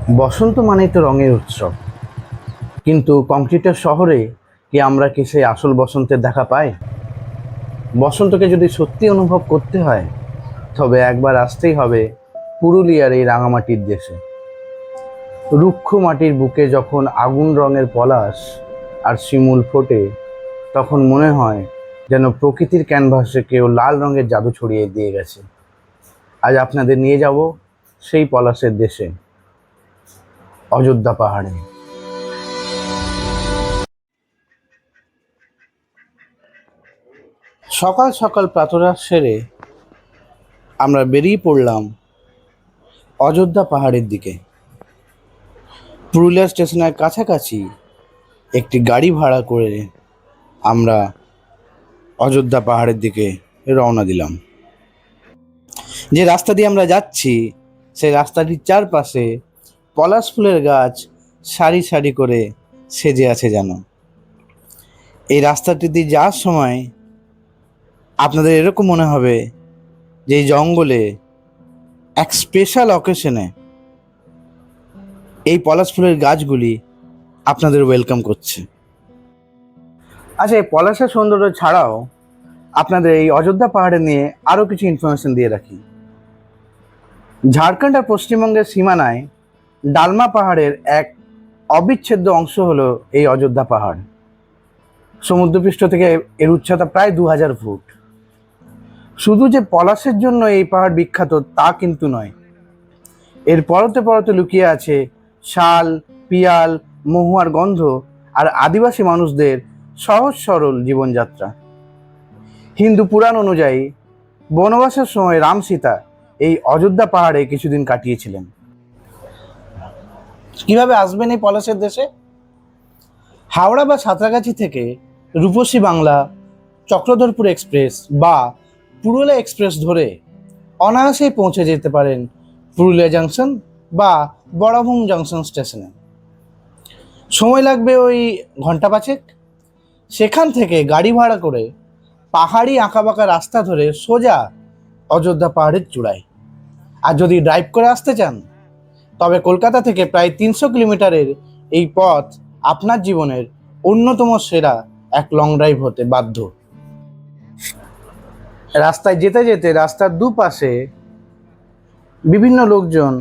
বসন্ত মানেই তো রঙের উৎসব, কিন্তু কংক্রিটের শহরে কি আমরা সেই আসল বসন্তের দেখা পাই? বসন্তকে যদি সত্যি অনুভব করতে হয়, তবে একবার আসতেই হবে পুরুলিয়ার এই রাঙামাটির দেশে। রুক্ষ মাটির বুকে যখন আগুন রঙের পলাশ আর শিমুল ফোটে, তখন মনে হয় যেন প্রকৃতির ক্যানভাসে কেউ লাল রঙের জাদু ছড়িয়ে দিয়ে গেছে। আজ আপনাদের নিয়ে যাব সেই পলাশের দেশে, অযোধ্যা পাহাড়ে। সকাল সকাল প্রাতরাশ সেরে আমরা বেরিয়ে পড়লাম অযোধ্যা পাহাড়ের দিকে। পুরুলিয়া স্টেশনের কাছাকাছি একটি গাড়ি ভাড়া করে আমরা অযোধ্যা পাহাড়ের দিকে রওনা দিলাম। যে রাস্তা দিয়ে আমরা যাচ্ছি, সেই রাস্তাটির চারপাশে পলাশ ফুলের গাছ সারি সারি করে সেজে আছে যেন। এই রাস্তাটি দিয়ে যাওয়ার সময় আপনাদের এরকম মনে হবে যে এই জঙ্গলে এক স্পেশাল অকেশনে এই পলাশ ফুলের গাছগুলি আপনাদের ওয়েলকাম করছে। আচ্ছা, এই পলাশের সৌন্দর্য ছাড়াও আপনাদের এই অযোধ্যা পাহাড়ে নিয়ে আরও কিছু ইনফরমেশন দিয়ে রাখি। ঝাড়খণ্ড আর পশ্চিমবঙ্গের সীমানায় ডালমা পাহাড়ের এক অবিচ্ছেদ্য অংশ হলো এই অযোধ্যা পাহাড়। সমুদ্রপৃষ্ঠ থেকে এর উচ্চতা প্রায় 2000 ফুট। শুধু যে পলাশের জন্য এই পাহাড় বিখ্যাত তা কিন্তু নয়, এর পরতে পরতে লুকিয়ে আছে শাল, পিয়াল, মহুয়ার গন্ধ আর আদিবাসী মানুষদের সহজ সরল জীবনযাত্রা। হিন্দু পুরাণ অনুযায়ী বনবাসের সময় রাম সীতা এই অযোধ্যা পাহাড়ে কিছুদিন কাটিয়েছিলেন। কিভাবে আসবেন এই পলাশের দেশে? হাওড়া বা সাঁতরাগাছি থেকে রূপসী বাংলা, চক্রধরপুর এক্সপ্রেস বা পুরুলিয়া এক্সপ্রেস ধরে অনায়াসেই পৌঁছে যেতে পারেন পুরুলিয়া জাংশন বা বড়াভুং জাংশন স্টেশনে। সময় লাগবে ওই ঘন্টা পাঁচেক। সেখান থেকে গাড়ি ভাড়া করে পাহাড়ি আঁকাবাঁকা রাস্তা ধরে সোজা অযোধ্যা পাহাড়ের চূড়ায়। আর যদি ড্রাইভ করে আসতে চান, তবে কলকাতা থেকে প্রায় 300 কিলোমিটারের এই পথ আপনার জীবনের অন্যতম সেরা এক লং ড্রাইভ হতে বাধ্য। রাস্তায় যেতে যেতে রাস্তার দুপাশে বিভিন্ন লোকজন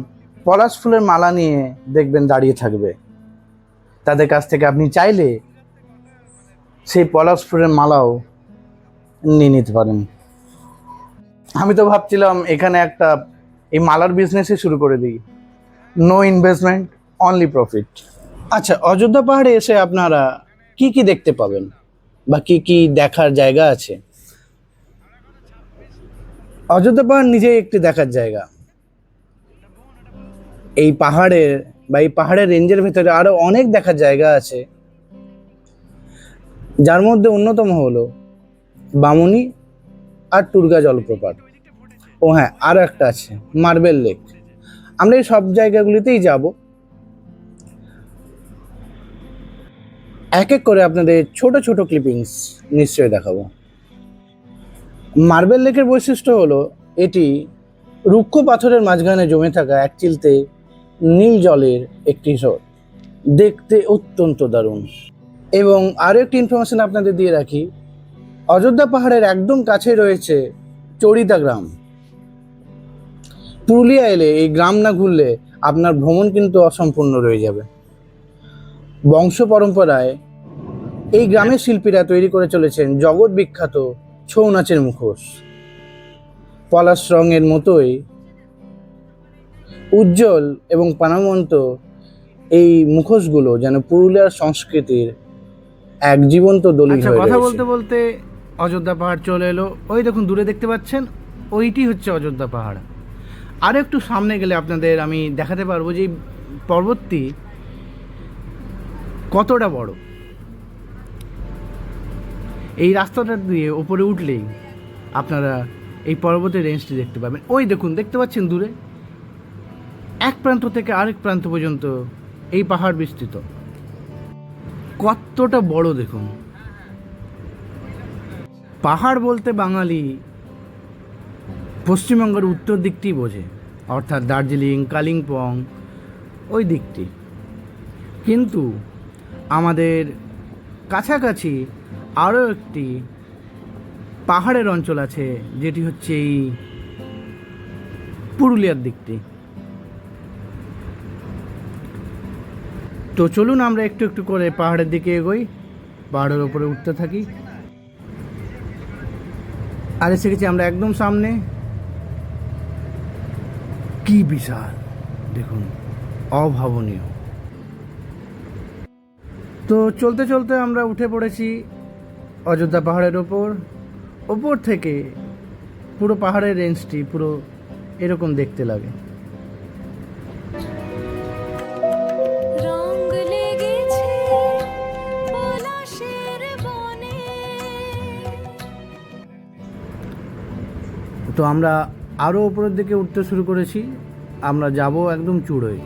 পলাশ ফুলের মালা নিয়ে দেখবেন দাঁড়িয়ে থাকবে। তাদের কাছ থেকে আপনি চাইলে সেই পলাশ ফুলের মালাও নিয়ে নিতে পারেন। আমি তো ভাবছিলাম এখানে একটা এই মালার বিজনেসই শুরু করে দিই। No investment, only profit. আচ্ছা, অযোধ্যা পাহাড়ে এসে আপনারা কি কি দেখতে পাবেন বা কি কি দেখার জায়গা আছে? অযোধ্যা পাহাড় নিজেই একটি দেখার জায়গা। এই পাহাড়ের বা এই পাহাড়ের রেঞ্জের ভেতরে আরো অনেক দেখার জায়গা আছে, যার মধ্যে অন্যতম হলো বামুনি আর টুরগা জলপ্রপাত। ও হ্যাঁ, আরও একটা আছে মার্বেল লেক। আমরা এই সব জায়গাগুলিতেই যাব। এক এক করে আপনাদের ছোট ছোট ক্লিপিংস নিশ্চয়ই দেখাবো। মার্বেল লেকের বৈশিষ্ট্য হলো এটি রুক্ষ পাথরের মাঝখানে জমে থাকা এক চিলতে নীল জলের একটি হ্রদ। দেখতে অত্যন্ত দারুণ। এবং আরও একটি ইনফরমেশন আপনাদের দিয়ে রাখি, অযোধ্যা পাহাড়ের একদম কাছে রয়েছে চড়িদা গ্রাম। পুরুলিয়া এলে এই গ্রাম না ঘুরলে আপনার ভ্রমণ কিন্তু অসম্পূর্ণ রয়ে যাবে। বংশ পরম্পরায় এই গ্রামের শিল্পীরা তৈরি করে চলেছেন জগৎ বিখ্যাত ছৌ নাচের মুখোশ। পলাশ রঙের মতোই উজ্জ্বল এবং প্রাণবন্ত এই মুখোশগুলো যেন পুরুলিয়ার সংস্কৃতির এক জীবন্ত দলিল হয়ে রয়েছে। কথা বলতে বলতে অযোধ্যা পাহাড় চলে এলো। ওই দেখুন দূরে দেখতে পাচ্ছেন, ওইটি হচ্ছে অযোধ্যা পাহাড়। আর একটু সামনে গেলে আপনাদের আমি দেখাতে পারবো যে পর্বতটি কতটা বড়। এই রাস্তাটা দিয়ে ওপরে উঠলেই আপনারা এই পর্বতের রেঞ্জটি দেখতে পাবেন। ওই দেখুন, দেখতে পাচ্ছেন দূরে এক প্রান্ত থেকে আরেক প্রান্ত পর্যন্ত এই পাহাড় বিস্তৃত। কতটা বড় দেখুন। পাহাড় বলতে বাঙালি পশ্চিমবঙ্গের উত্তর দিকটি বোঝে, অর্থাৎ দার্জিলিং, কালিম্পং, ওই দিকটি, কিন্তু আমাদের কাছাকাছি আরও একটি পাহাড়ের অঞ্চল আছে, যেটি হচ্ছে এই পুরুলিয়ার দিকটি। তো চলুন আমরা একটু একটু করে পাহাড়ের দিকে এগোই, পাহাড়ের ওপরে উঠতে থাকি। আর এসে গেছি আমরা একদম সামনে। কি বিশাল, দেখুন, অভাবনীয়। তো চলতে চলতে আমরা উঠে পড়েছি অযোধ্যা পাহাড়ের ওপর থেকে পুরো পাহাড়ের রেঞ্জটি পুরো এরকম দেখতে লাগে। তো আমরা আরও উপরের দিকে উঠতে শুরু করেছি। আমরা যাব একদম চূড়োয়,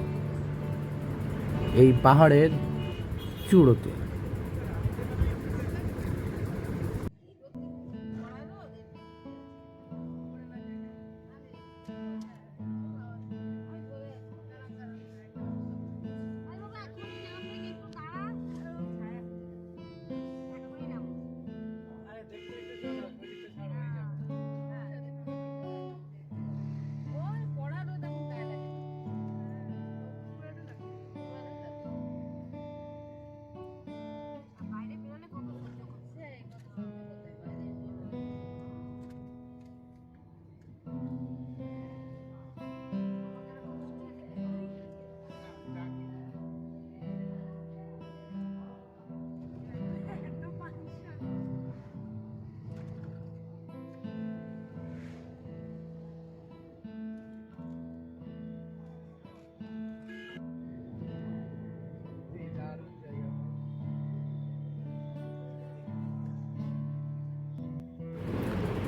এই পাহাড়ের চূড়োতে।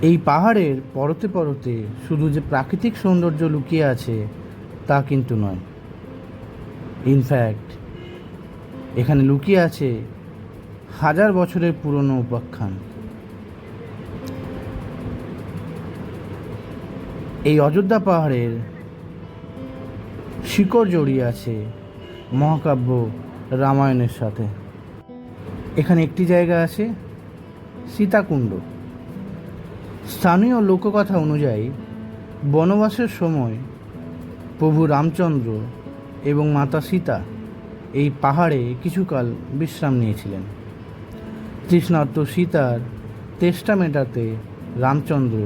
এই পাহাড়ের পরতে পরতে শুধু যে প্রাকৃতিক সৌন্দর্য লুকিয়ে আছে তা কিন্তু নয়, ইনফ্যাক্ট এখানে লুকিয়ে আছে হাজার বছরের পুরনো উপাখ্যান। এই অযোধ্যা পাহাড়ের শিকড় জড়িয়ে আছে মহাকাব্য রামায়ণের সাথে। এখানে একটি জায়গা আছে সীতাকুণ্ড। স্থানীয় লোককথা অনুযায়ী বনবাসের সময় প্রভু রামচন্দ্র এবং মাতা সীতা এই পাহাড়ে কিছুকাল বিশ্রাম নিয়েছিলেন। তৃষ্ণার্ত সীতার তেষ্টা মেটাতে রামচন্দ্র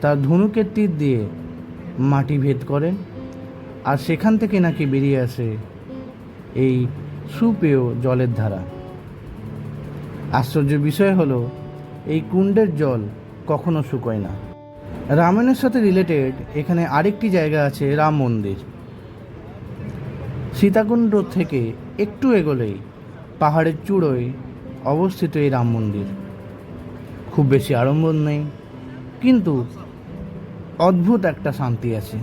তার ধনুকের তীর দিয়ে মাটি ভেদ করেন, আর সেখান থেকে নাকি বেরিয়ে আসে এই সুপেয় জলের ধারা। আশ্চর্যের বিষয় হলো এই কুণ্ডের জল কখনো শুকোয় না। রামায়ণের সাথে রিলেটেড এখানে আরেকটি জায়গা আছে, রাম মন্দির। সীতাকুণ্ড থেকে একটু এগোলেই পাহাড়ের চূড়োয় অবস্থিত এই রাম মন্দির। খুব বেশি আড়ম্বর নেই, কিন্তু অদ্ভুত একটা শান্তি আছে।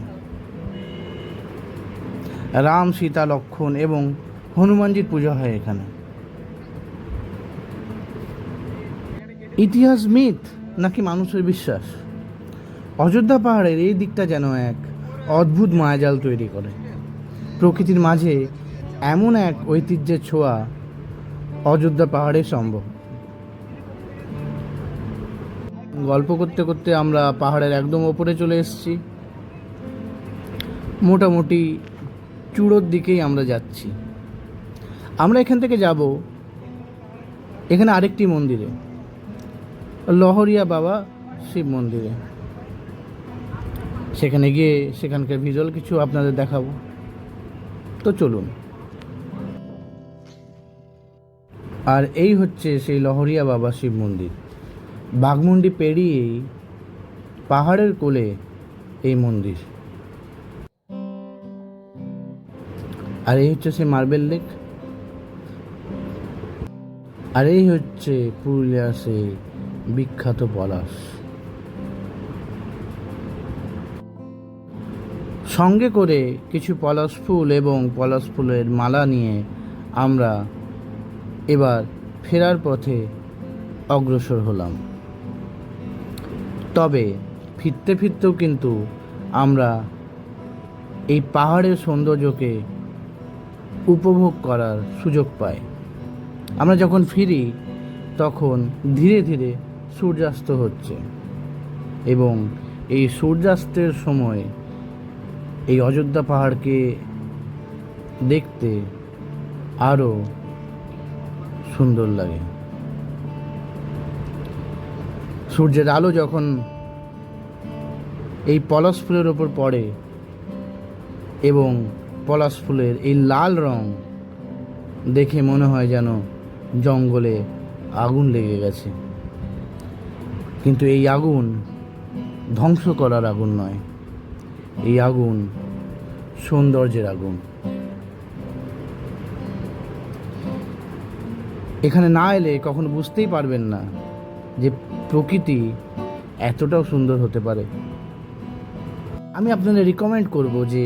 রাম, সীতা, লক্ষ্মণ এবং হনুমানজির পূজা হয় এখানে। ইতিহাস, মিথ নাকি মানুষের বিশ্বাস, অযোধ্যা পাহাড়ের এই দিকটা যেন এক অদ্ভুত মায়াজাল তৈরি করে। প্রকৃতির মাঝে এমন এক ঐতিহ্যের ছোঁয়া অযোধ্যা পাহাড়ে সম্ভব। গল্প করতে করতে আমরা পাহাড়ের একদম ওপরে চলে এসেছি। মোটামুটি চূড়োর দিকেই আমরা যাচ্ছি। আমরা এখান থেকে যাব এখানে আরেকটি মন্দিরে, লহরিয়া বাবা শিব মন্দিরে। সেখানে গিয়ে সেখানকার ভিজুয়াল কিছু আপনাদের দেখাবো। তো চলুন। আর এই হচ্ছে সেই লহরিয়া বাবা শিব মন্দির। বাঘমুন্ডি পেরিয়েই পাহাড়ের কোলে এই মন্দির। আর এই হচ্ছে সেই মার্বেল লেক। আর এই হচ্ছে পুরুলিয়ার সেই বিখ্যাত পলাশ। সঙ্গে করে কিছু পলাশ ফুল এবং পলাশ ফুলের মালা নিয়ে আমরা এবার ফেরার পথে অগ্রসর হলাম। তবে ফিরতে ফিরতেও কিন্তু আমরা এই পাহাড়ের সৌন্দর্যকে উপভোগ করার সুযোগ পাই। আমরা যখন ফিরি তখন ধীরে ধীরে সূর্যাস্ত হচ্ছে এবং এই সূর্যাস্তের সময় এই অযোধ্যা পাহাড়কে দেখতে আরও সুন্দর লাগে। সূর্যের আলো যখন এই পলাশ ফুলের ওপর পড়ে এবং পলাশ ফুলের এই লাল রং দেখে মনে হয় যেন জঙ্গলে আগুন লেগে গেছে, কিন্তু এই আগুন ধ্বংস করার আগুন নয়, এই আগুন সৌন্দর্যের আগুন। এখানে না এলে কখনো বুঝতেই পারবেন না যে প্রকৃতি এতটাও সুন্দর হতে পারে। আমি আপনাদের রিকমেন্ড করব যে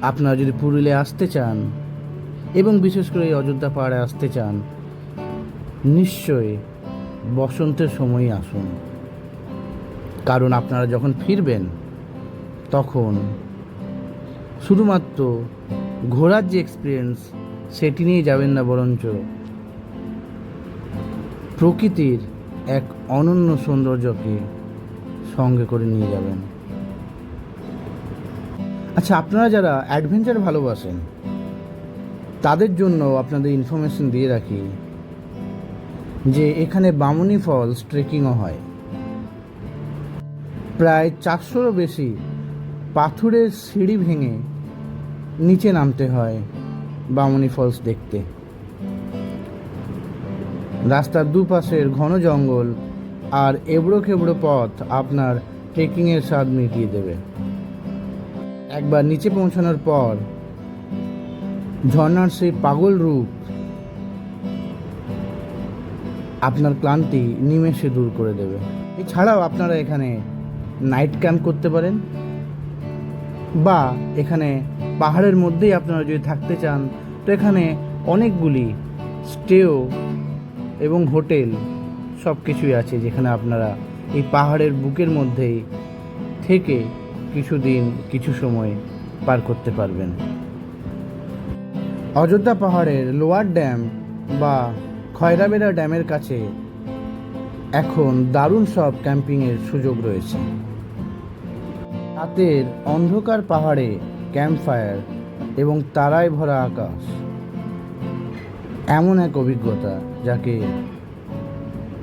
আপনারা যদি পুরুলিয়া আসতে চান এবং বিশেষ করে এই অযোধ্যা পাহাড়ে আসতে চান, নিশ্চয়ই বসন্তের সময়ই আসুন, কারণ আপনারা যখন ফিরবেন তখন শুধুমাত্র ঘোরার যে এক্সপিরিয়েন্স সেটি নিয়ে যাবেন না, বরঞ্চ প্রকৃতির এক অনন্য সৌন্দর্যকে সঙ্গে করে নিয়ে যাবেন। আচ্ছা, আপনারা যারা অ্যাডভেঞ্চার ভালোবাসেন তাদের জন্য আপনাদের ইনফরমেশন দিয়ে রাখি যে এখানে বামুনি ফলস ট্রেকিংও হয়। প্রায় 400-রও বেশি পাথুরের সিঁড়ি ভেঙে নিচে নামতে হয় বামুনি ফলস দেখতে। রাস্তার দুপাশের ঘন জঙ্গল আর এবড়ো খেবড়ো পথ আপনার ট্রেকিংয়ের স্বাদ মিটিয়ে দেবে। একবার নিচে পৌঁছানোর পর ঝর্ণার সেই পাগল রূপ আপনার ক্লান্তি নিমেষে দূর করে দেবে। এছাড়াও আপনারা এখানে নাইট ক্যাম্প করতে পারেন, বা এখানে পাহাড়ের মধ্যেই আপনারা যদি থাকতে চান তো এখানে অনেকগুলি স্টেও এবং হোটেল সব কিছুই আছে, যেখানে আপনারা এই পাহাড়ের বুকের মধ্যেই থেকে কিছুদিন কিছু সময় পার করতে পারবেন। অযোধ্যা পাহাড়ের লোয়ার ড্যাম বা খয়রাবেড়া ড্যামের কাছে এখন দারুণ সব ক্যাম্পিংয়ের সুযোগ রয়েছে। রাতের অন্ধকার পাহাড়ে ক্যাম্প ফায়ার এবং তারায় ভরা আকাশ এমন এক অভিজ্ঞতা যাকে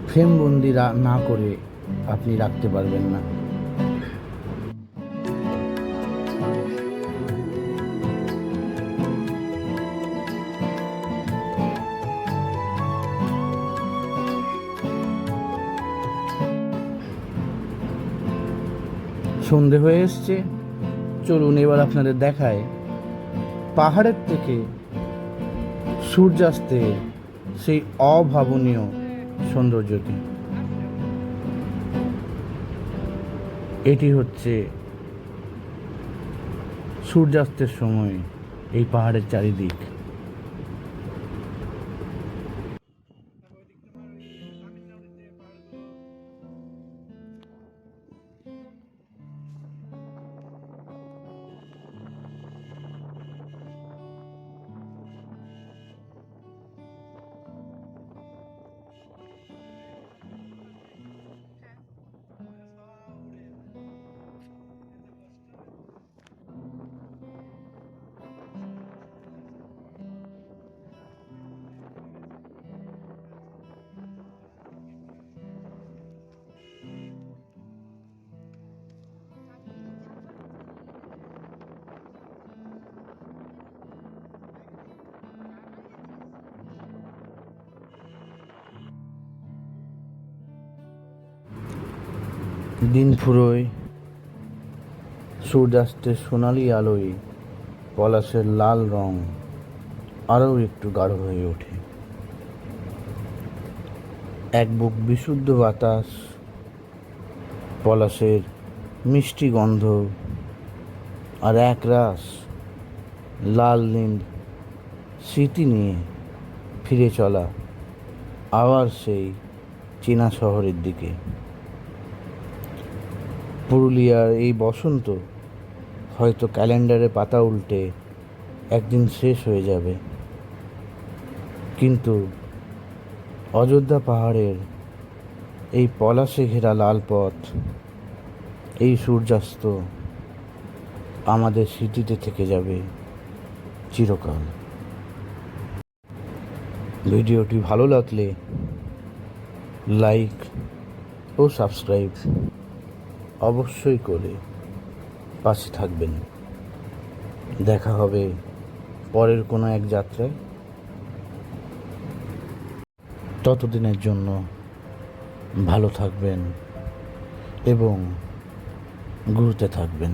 ফ্রেমবন্দি না করে আপনি রাখতে পারবেন না। সন্ধে হয়ে এসছে, চলুন এবার আপনাদের দেখায় পাহাড়ের থেকে সূর্যাস্তের সেই অভাবনীয় সৌন্দর্যটি। এটি হচ্ছে সূর্যাস্তের সময় এই পাহাড়ের চারিদিক। দিন ফুরোয়, সূর্যাস্তের সোনালি আলোয় পলাশের লাল রং আরও একটু গাঢ় হয়ে ওঠে। এক বুক বিশুদ্ধ বাতাস, পলাশের মিষ্টি গন্ধ আর এক রাস লাল নীল স্মৃতি নিয়ে ফিরে চলা আবার সেই চীনা শহরের দিকে। পুরুলিয়ার এই বসন্ত হয়তো ক্যালেন্ডারে পাতা উল্টে একদিন শেষ হয়ে যাবে, কিন্তু অযোধ্যা পাহাড়ের এই পলাশে ঘেরা লাল পথ, এই সূর্যাস্ত আমাদের স্মৃতিতে থেকে যাবে চিরকাল। ভিডিওটি ভালো লাগলে লাইক ও সাবস্ক্রাইব অবশ্যই করে পাশে থাকবেন। দেখা হবে পরের কোনো এক যাত্রায়। ততদিনের জন্য ভালো থাকবেন এবং ঘুরতে থাকবেন।